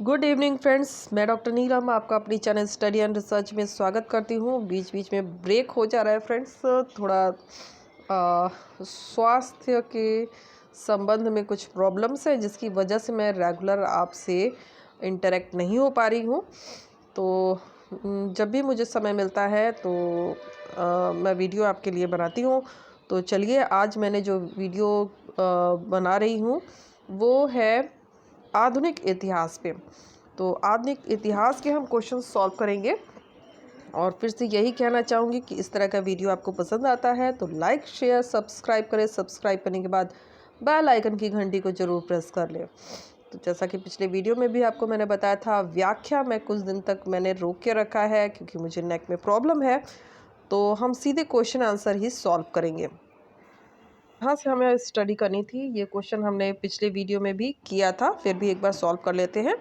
Good evening friends, मैं doctor नीलम आपका अपनी चैनल स्टडी एंड रिसर्च में स्वागत करती हूँ। बीच बीच में ब्रेक हो जा रहा है फ्रेंड्स, थोड़ा स्वास्थ्य के संबंध में कुछ प्रॉब्लम्स है जिसकी वजह से मैं रेगुलर आपसे इंटरेक्ट नहीं हो पा रही हूँ। तो जब भी मुझे समय मिलता है तो मैं वीडियो आपके लिए बनाती हूँ। तो चलिए, आज मैंने जो वीडियो बना रही हूँ वो है आधुनिक इतिहास पे। तो आधुनिक इतिहास के हम क्वेश्चन सॉल्व करेंगे और फिर से यही कहना चाहूँगी कि इस तरह का वीडियो आपको पसंद आता है तो लाइक शेयर सब्सक्राइब करें। सब्सक्राइब करने के बाद बेल आइकन की घंटी को ज़रूर प्रेस कर लें। तो जैसा कि पिछले वीडियो में भी आपको मैंने बताया था, व्याख्या में कुछ दिन तक मैंने रोक के रखा है क्योंकि मुझे नेक में प्रॉब्लम है। तो हम सीधे क्वेश्चन आंसर ही सॉल्व करेंगे। यहाँ से हमें स्टडी करनी थी। ये क्वेश्चन हमने पिछले वीडियो में भी किया था, फिर भी एक बार सॉल्व कर लेते हैं।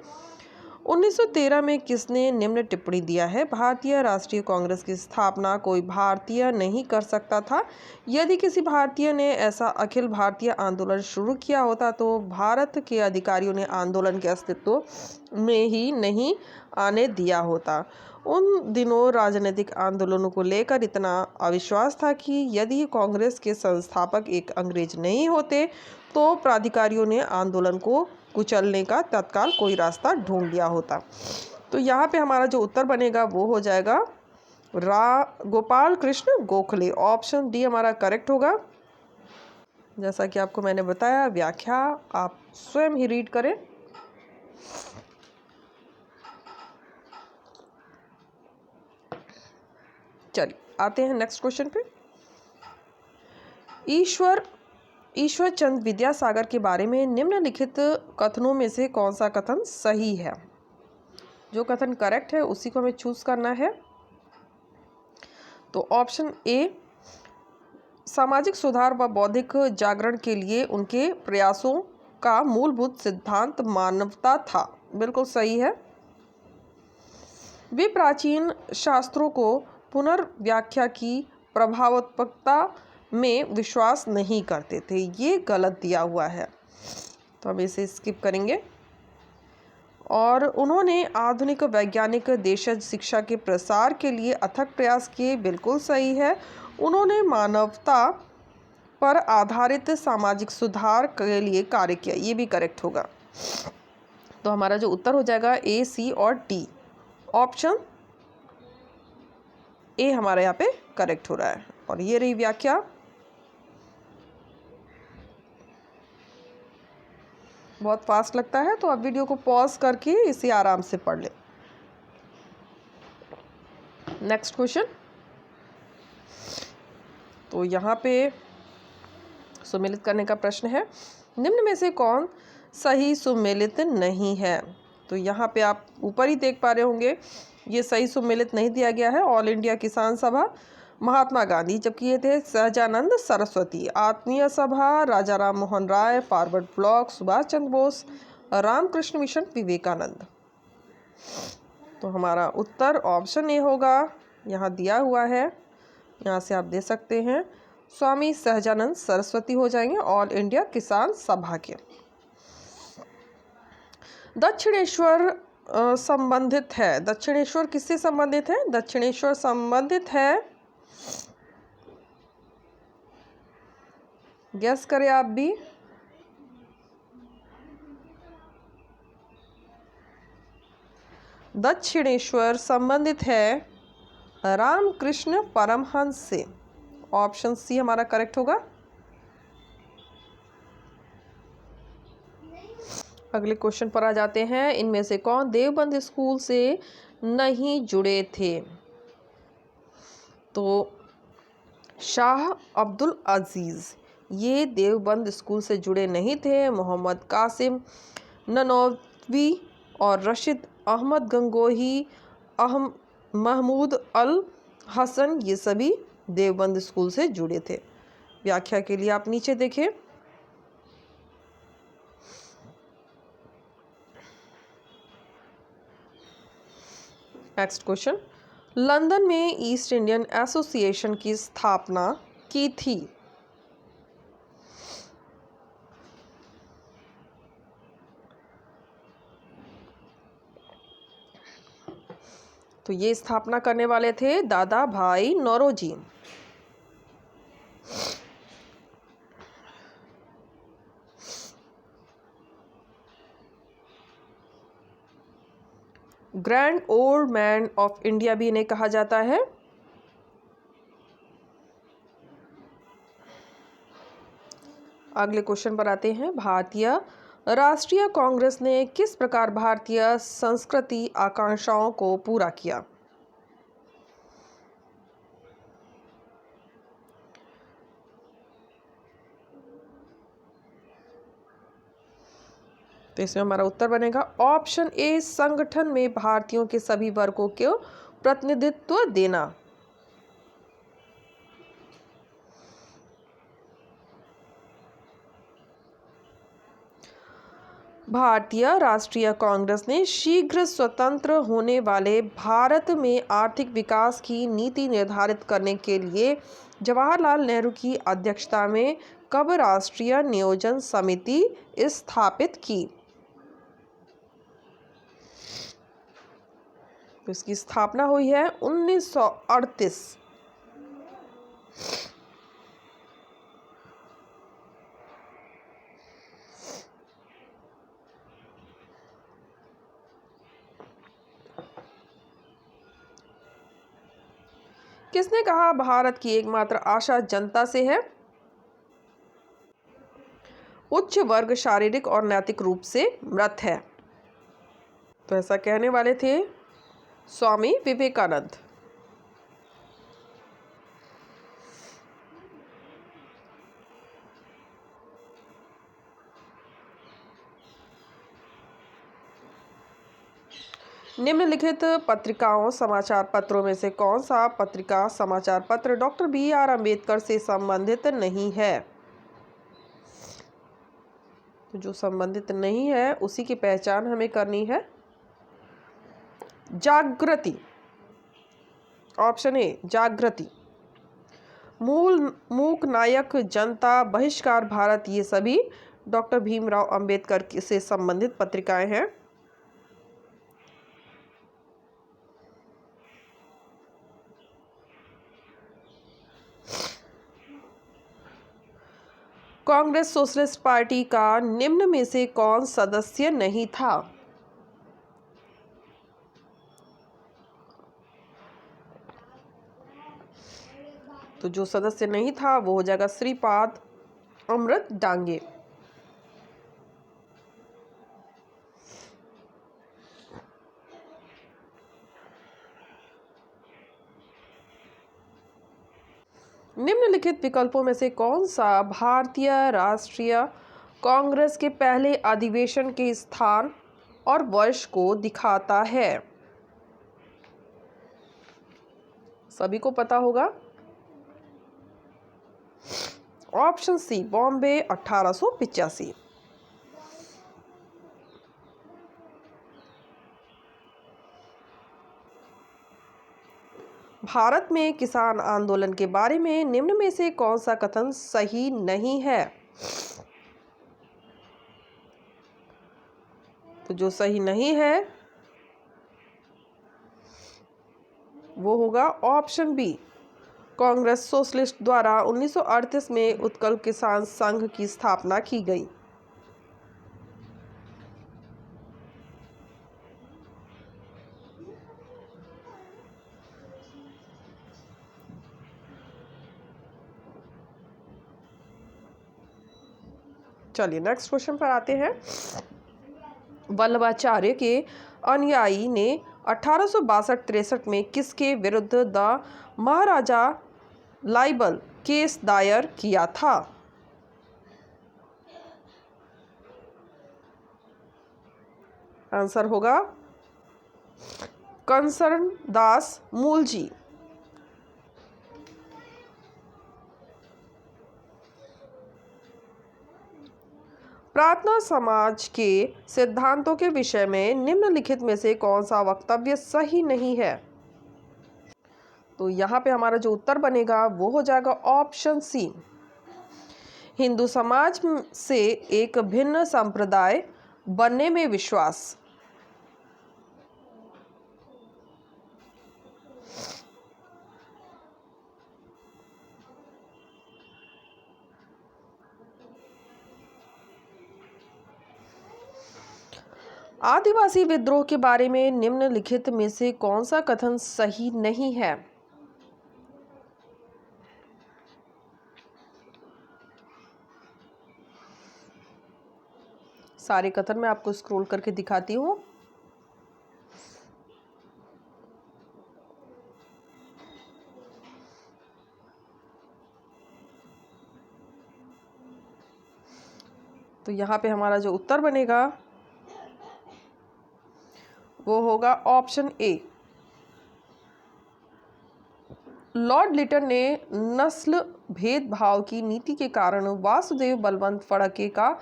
1913 में किसने निम्न टिप्पणी दिया है? भारतीय राष्ट्रीय कांग्रेस की स्थापना कोई भारतीय नहीं कर सकता था। यदि किसी भारतीय ने ऐसा अखिल भारतीय आंदोलन शुरू किया होता तो भारत के अधिकारियों ने आंदोलन के अस्तित्व में ही नहीं आने दिया होता। उन दिनों राजनीतिक आंदोलनों को लेकर इतना अविश्वास था कि यदि कांग्रेस के संस्थापक एक अंग्रेज नहीं होते तो प्राधिकारियों ने आंदोलन को कुचलने का तत्काल कोई रास्ता ढूंढ लिया होता। तो यहाँ पे हमारा जो उत्तर बनेगा वो हो जाएगा गोपाल कृष्ण गोखले। ऑप्शन डी हमारा करेक्ट होगा। जैसा कि आपको मैंने बताया, व्याख्या आप स्वयं ही रीड करें। चलिए आते हैं नेक्स्ट क्वेश्चन पे। ईश्वर चंद्र विद्यासागर के बारे में निम्नलिखित कथनों में से कौन सा कथन सही है? जो कथन करेक्ट है उसी को हमें चूज करना है। तो ऑप्शन ए, सामाजिक सुधार व बौद्धिक जागरण के लिए उनके प्रयासों का मूलभूत सिद्धांत मानवता था, बिल्कुल सही है। वे प्राचीन शास्त्रों को पुनर्व्याख्या की प्रभावत्मकता में विश्वास नहीं करते थे, ये गलत दिया हुआ है, तो हम इसे स्किप करेंगे। और उन्होंने आधुनिक वैज्ञानिक देशज शिक्षा के प्रसार के लिए अथक प्रयास किए, बिल्कुल सही है। उन्होंने मानवता पर आधारित सामाजिक सुधार के लिए कार्य किया, ये भी करेक्ट होगा। तो हमारा जो उत्तर हो जाएगा ए, सी और डी। ऑप्शन ए हमारा यहाँ पे करेक्ट हो रहा है। और ये रही व्याख्या। बहुत फास्ट लगता है तो आप वीडियो को पॉज करके इसे आराम से पढ़ लें। Next question. तो यहाँ पे सुमेलित करने का प्रश्न है, निम्न में से कौन सही सुमेलित नहीं है? तो यहाँ पे आप ऊपर ही देख पा रहे होंगे, ये सही सुमेलित नहीं दिया गया है। ऑल इंडिया किसान सभा, महात्मा गांधी, जबकि ये थे सहजानंद सरस्वती। आत्मीय सभा, राजा Ram Mohan Roy, forward block, Subhash Chandra Bose, Ramakrishna mission, Vivekananda. तो हमारा उत्तर ऑप्शन ए होगा, यहाँ दिया हुआ है, यहाँ से आप दे सकते हैं स्वामी सहजानंद सरस्वती हो जाएंगे ऑल इंडिया किसान सभा के। दक्षिणेश्वर संबंधित है, दक्षिणेश्वर किससे संबंधित है? दक्षिणेश्वर संबंधित है, गेस करें आप भी। दक्षिणेश्वर संबंधित है रामकृष्ण परमहंस से। ऑप्शन सी हमारा करेक्ट होगा। अगले क्वेश्चन पर आ जाते हैं। इनमें से कौन देवबंद स्कूल से नहीं जुड़े थे? तो शाह अब्दुल अजीज ये देवबंद स्कूल से जुड़े नहीं थे। मोहम्मद कासिम ननौवी और रशीद अहमद गंगोही, महमूद अल हसन, ये सभी देवबंद स्कूल से जुड़े थे। व्याख्या के लिए आप नीचे देखें। नेक्स्ट क्वेश्चन, लंदन में ईस्ट इंडियन एसोसिएशन की स्थापना की थी? तो ये स्थापना करने वाले थे Dadabhai Naoroji. Grand old man of India भी इन्हें कहा जाता है। अगले क्वेश्चन पर आते हैं। भारतीय राष्ट्रीय कांग्रेस ने किस प्रकार भारतीय संस्कृति आकांक्षाओं को पूरा किया? तो इसमें हमारा उत्तर बनेगा ऑप्शन ए, संगठन में भारतीयों के सभी वर्गों को प्रतिनिधित्व देना। भारतीय राष्ट्रीय कांग्रेस ने शीघ्र स्वतंत्र होने वाले भारत में आर्थिक विकास की नीति निर्धारित करने के लिए जवाहरलाल नेहरू की अध्यक्षता में कब राष्ट्रीय नियोजन समिति स्थापित की? तो इसकी स्थापना हुई है 1938। किसने कहा भारत की एकमात्र आशा जनता से है? उच्च वर्ग शारीरिक और नैतिक रूप से मृत है। तो ऐसा कहने वाले थे स्वामी विवेकानंद। निम्नलिखित पत्रिकाओं समाचार पत्रों में से कौन सा पत्रिका समाचार पत्र डॉक्टर BR अम्बेडकर से संबंधित नहीं है? तो जो संबंधित नहीं है उसी की पहचान हमें करनी है। जागृति, ऑप्शन ए जागृति। मूक नायक, जनता, बहिष्कार भारत, ये सभी डॉक्टर भीमराव अंबेडकर से संबंधित पत्रिकाएं हैं। कांग्रेस सोशलिस्ट पार्टी का निम्न में से कौन सदस्य नहीं था? तो जो सदस्य नहीं था वो हो जाएगा श्रीपाद अमृत डांगे। निम्नलिखित विकल्पों में से कौन सा भारतीय राष्ट्रीय कांग्रेस के पहले अधिवेशन के स्थान और वर्ष को दिखाता है? सभी को पता होगा। Option C Bombay 1885। भारत में किसान आंदोलन के बारे में निम्न में से कौन सा कथन सही नहीं है? तो जो सही नहीं है वो होगा ऑप्शन बी, कांग्रेस सोशलिस्ट द्वारा 1938 में उत्कल किसान संघ की स्थापना की गई। चलिए नेक्स्ट क्वेश्चन पर आते हैं। वल्लभाचार्य के अनुयायी ने 1862-63 में किसके विरुद्ध द महाराजा लाइबल केस दायर किया था? आंसर होगा कंसर्न दास मूलजी। प्रार्थना समाज के सिद्धांतों के विषय में निम्नलिखित में से कौन सा वक्तव्य सही नहीं है? तो यहाँ पे हमारा जो उत्तर बनेगा वो हो जाएगा ऑप्शन सी, हिंदू समाज से एक भिन्न संप्रदाय बनने में विश्वास। आदिवासी विद्रोह के बारे में निम्नलिखित में से कौन सा कथन सही नहीं है? सारे कथन मैं आपको स्क्रॉल करके दिखाती हूँ। तो यहाँ पे हमारा जो उत्तर बनेगा वो होगा ऑप्शन ए। लॉर्ड लिटन ने नस्ल भेदभाव की नीति के कारण वासुदेव बलवंत फड़के का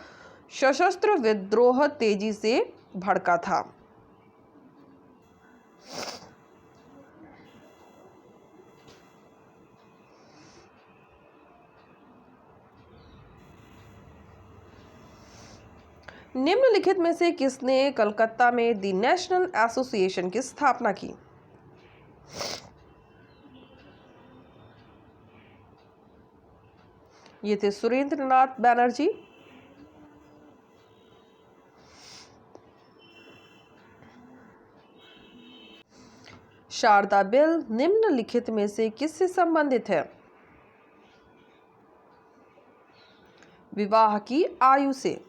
सशस्त्र विद्रोह तेजी से भड़का था। निम्नलिखित में से किसने कलकत्ता में द नेशनल एसोसिएशन की स्थापना की? ये थे सुरेंद्रनाथ बैनर्जी, शारदा बिल निम्नलिखित में से किससे संबंधित है? विवाह की आयु से।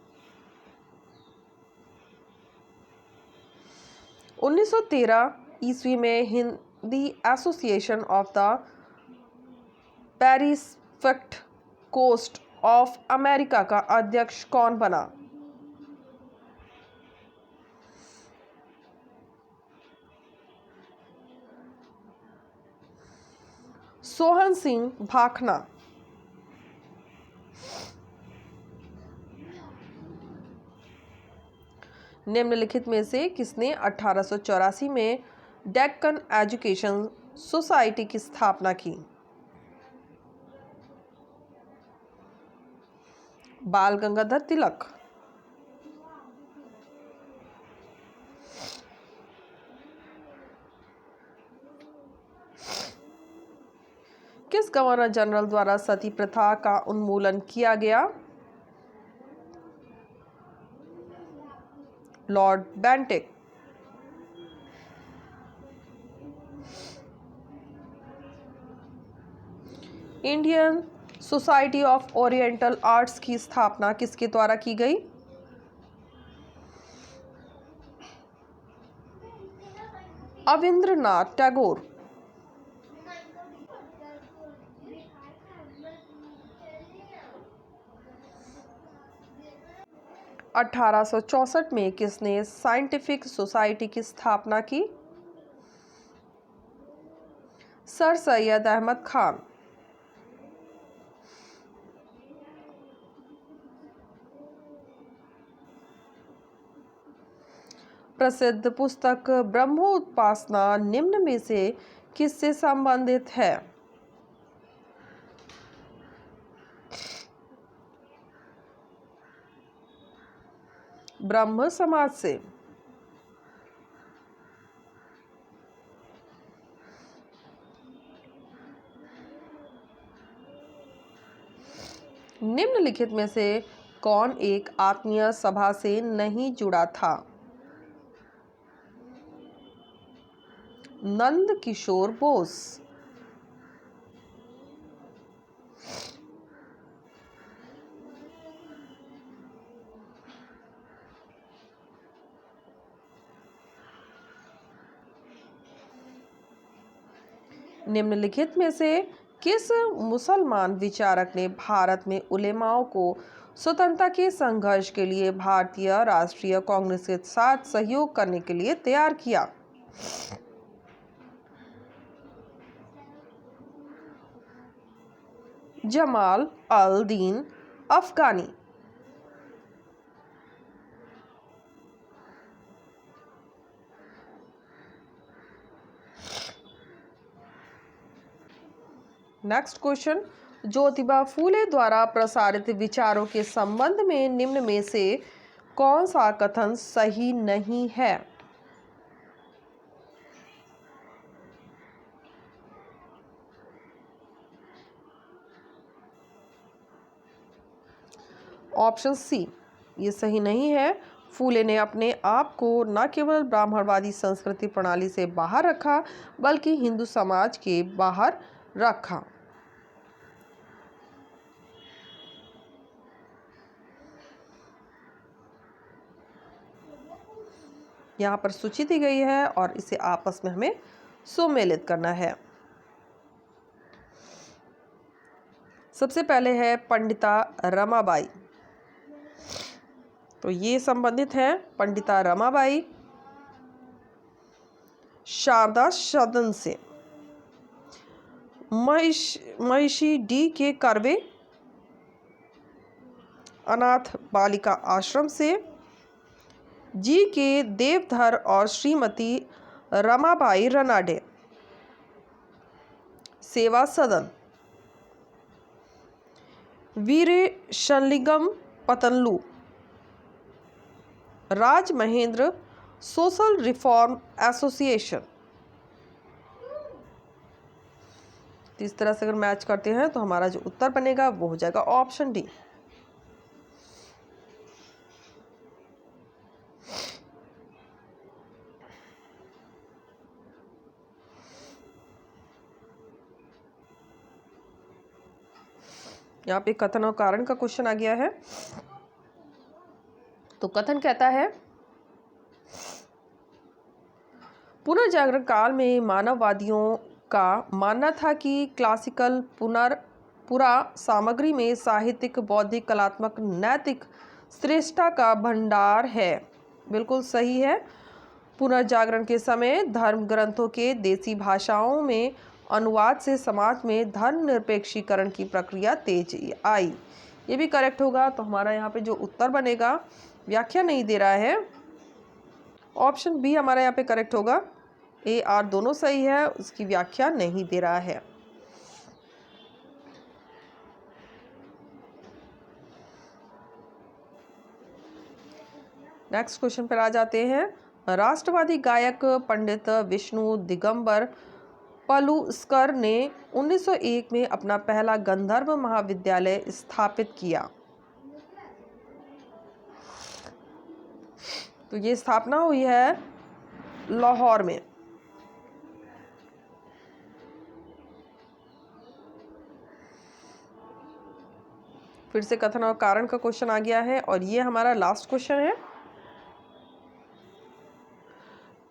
1913 ईस्वी में Hindi association of the Pacific coast of America का अध्यक्ष कौन बना? सोहन सिंह भाखना। निम्नलिखित में से किसने 1884 में डेक्कन एजुकेशन सोसाइटी की स्थापना की? बाल गंगाधर तिलक। किस गवर्नर जनरल द्वारा सती प्रथा का उन्मूलन किया गया? Lord Bentinck. Indian society of oriental arts की स्थापना किसके द्वारा की गई? अविंद्रनाथ टैगोर। अठारह सौ 64 में किसने साइंटिफिक सोसाइटी की स्थापना की? सर सैयद अहमद खान। प्रसिद्ध पुस्तक ब्रह्मोपासना निम्न में से किससे संबंधित है? ब्रह्म समाज से। निम्नलिखित में से कौन एक आत्मीय सभा से नहीं जुड़ा था? नंद किशोर बोस। निम्नलिखित में से किस मुसलमान विचारक ने भारत में उलेमाओं को स्वतंत्रता के संघर्ष के लिए भारतीय राष्ट्रीय कांग्रेस के साथ सहयोग करने के लिए तैयार किया? जमाल अल दीन अफगानी। नेक्स्ट क्वेश्चन, ज्योतिबा फूले द्वारा प्रसारित विचारों के संबंध में निम्न में से कौन सा कथन सही नहीं है? ऑप्शन सी, ये सही नहीं है। फूले ने अपने आप को न केवल ब्राह्मणवादी संस्कृति प्रणाली से बाहर रखा बल्कि हिंदू समाज के बाहर रखा। यहाँ पर सूची दी गई है और इसे आपस में हमें सुमेलित करना है। सबसे पहले है पंडिता रमाबाई। तो ये संबंधित है पंडिता रमाबाई शारदा सदन से। महिषी डी के कर्वे अनाथ बालिका आश्रम से। जी के देवधर और श्रीमती रमाबाई रनाडे सेवा सदन। वीरे शलिंगम पतनलू राज महेंद्र सोशल रिफॉर्म एसोसिएशन। इस तरह से अगर मैच करते हैं तो हमारा जो उत्तर बनेगा वो हो जाएगा ऑप्शन डी। यहाँ पे कथन और कारण का क्वेश्चन आ गया है। तो कथन कहता है पुनर्जागरण काल में मानववादियों का मानना था कि क्लासिकल पुरा सामग्री में साहित्यिक, बौद्धिक, कलात्मक, नैतिक श्रेष्ठता का भंडार है। बिल्कुल सही है। पुनर्जागरण के समय धर्म ग्रंथों के देसी भाषाओं में अनुवाद से समाज में धर्मनिरपेक्षीकरण की प्रक्रिया तेज आई। ये भी करेक्ट होगा। तो हमारा यहाँ पे जो उत्तर बनेगा, व्याख्या नहीं दे रहा है, ऑप्शन बी हमारा यहाँ पे करेक्ट होगा। ए आर दोनों सही है, उसकी व्याख्या नहीं दे रहा है। नेक्स्ट क्वेश्चन पर आ जाते हैं। राष्ट्रवादी गायक पंडित विष्णु दिगंबर पलुस्कर ने 1901 में अपना पहला गंधर्व महाविद्यालय स्थापित किया। तो ये स्थापना हुई है लाहौर में। फिर से कथन और कारण का क्वेश्चन आ गया है और ये हमारा लास्ट क्वेश्चन है।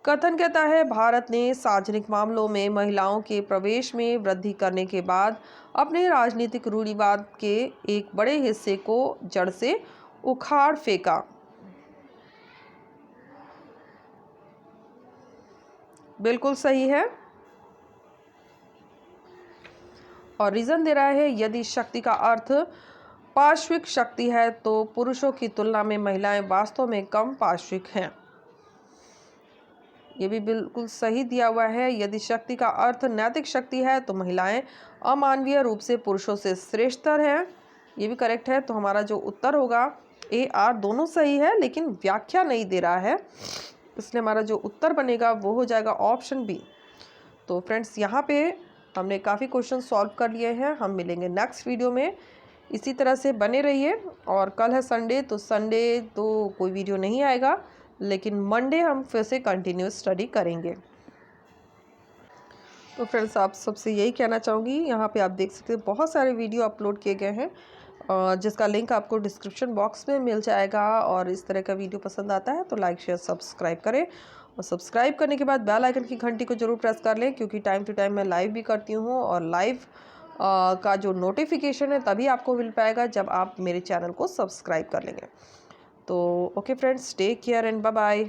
कथन कहता है भारत ने सार्वजनिक मामलों में महिलाओं के प्रवेश में वृद्धि करने के बाद अपने राजनीतिक रूढ़िवाद के एक बड़े हिस्से को जड़ से उखाड़ फेंका। बिल्कुल सही है। और रीजन दे रहा है यदि शक्ति का अर्थ पार्श्विक शक्ति है तो पुरुषों की तुलना में महिलाएं वास्तव में कम पार्श्विक हैं। ये भी बिल्कुल सही दिया हुआ है। यदि शक्ति का अर्थ नैतिक शक्ति है तो महिलाएं अमानवीय रूप से पुरुषों से श्रेष्ठतर हैं। ये भी करेक्ट है। तो हमारा जो उत्तर होगा ए आर दोनों सही है, लेकिन व्याख्या नहीं दे रहा है, इसलिए हमारा जो उत्तर बनेगा वो हो जाएगा ऑप्शन बी। तो फ्रेंड्स, यहाँ पे हमने काफ़ी क्वेश्चन सॉल्व कर लिए हैं। हम मिलेंगे नेक्स्ट वीडियो में। इसी तरह से बने रहिए। और कल है संडे, तो संडे तो कोई वीडियो नहीं आएगा, लेकिन मंडे हम फिर से कंटिन्यूस स्टडी करेंगे। तो फ्रेंड्स, आप सबसे यही कहना चाहूँगी, यहाँ पे आप देख सकते हैं बहुत सारे वीडियो अपलोड किए गए हैं, जिसका लिंक आपको डिस्क्रिप्शन बॉक्स में मिल जाएगा। और इस तरह का वीडियो पसंद आता है तो लाइक, शेयर, सब्सक्राइब करें। और सब्सक्राइब करने के बाद बेल आइकन की घंटी को जरूर प्रेस कर लें, क्योंकि टाइम टू टाइम मैं लाइव भी करती हूँ। और लाइव का जो नोटिफिकेशन है तभी आपको मिल पाएगा जब आप मेरे चैनल को सब्सक्राइब कर लेंगे। तो okay friends, take care and bye bye.